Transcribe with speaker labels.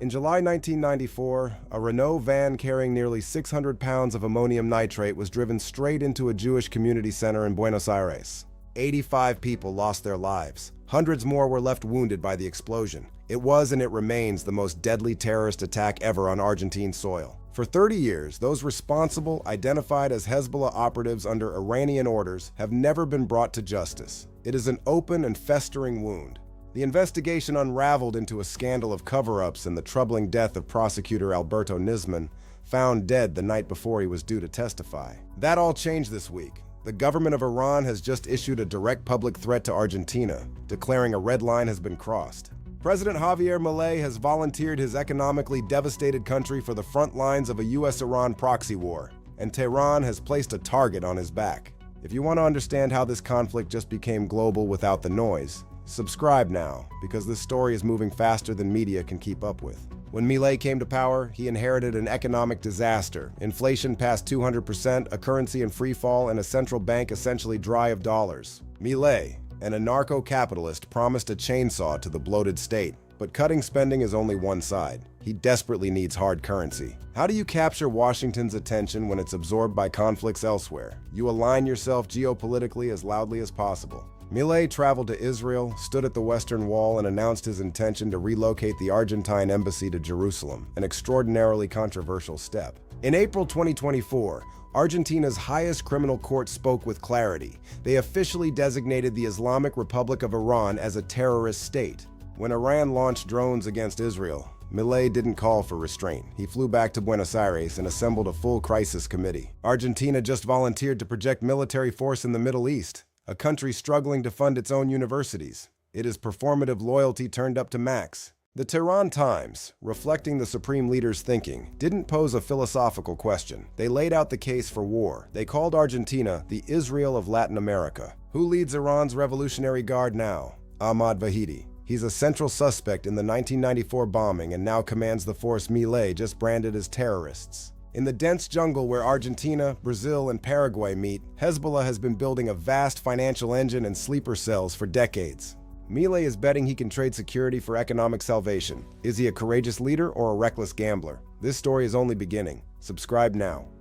Speaker 1: In July 1994, a Renault van carrying nearly 600 pounds of ammonium nitrate was driven straight into a Jewish community center in Buenos Aires. 85 people lost their lives. Hundreds more were left wounded by the explosion. It was and it remains the most deadly terrorist attack ever on Argentine soil. For 30 years, those responsible, identified as Hezbollah operatives under Iranian orders, have never been brought to justice. It is an open and festering wound. The investigation unraveled into a scandal of cover-ups and the troubling death of prosecutor Alberto Nisman, found dead the night before he was due to testify. That all changed this week. The government of Iran has just issued a direct public threat to Argentina, declaring a red line has been crossed. President Javier Milei has volunteered his economically devastated country for the front lines of a US-Iran proxy war, and Tehran has placed a target on his back. If you want to understand how this conflict just became global without the noise, subscribe now, because this story is moving faster than media can keep up with. When Milei came to power, he inherited an economic disaster. Inflation past 200%, a currency in free fall, and a central bank essentially dry of dollars. Milei, an anarcho-capitalist, promised a chainsaw to the bloated state. But cutting spending is only one side. He desperately needs hard currency. How do you capture Washington's attention when it's absorbed by conflicts elsewhere? You align yourself geopolitically as loudly as possible. Milei traveled to Israel, stood at the Western Wall, and announced his intention to relocate the Argentine embassy to Jerusalem, an extraordinarily controversial step. In April 2024, Argentina's highest criminal court spoke with clarity. They officially designated the Islamic Republic of Iran as a terrorist state. When Iran launched drones against Israel, Milei didn't call for restraint. He flew back to Buenos Aires and assembled a full crisis committee. Argentina just volunteered to project military force in the Middle East, a country struggling to fund its own universities. It is performative loyalty turned up to max. The Tehran Times, reflecting the supreme leader's thinking, didn't pose a philosophical question. They laid out the case for war. They called Argentina the Israel of Latin America. Who leads Iran's Revolutionary Guard now? Ahmad Vahidi. He's a central suspect in the 1994 bombing and now commands the force Milei just branded as terrorists. In the dense jungle where Argentina, Brazil, and Paraguay meet, Hezbollah has been building a vast financial engine and sleeper cells for decades. Milei is betting he can trade security for economic salvation. Is he a courageous leader or a reckless gambler? This story is only beginning. Subscribe now.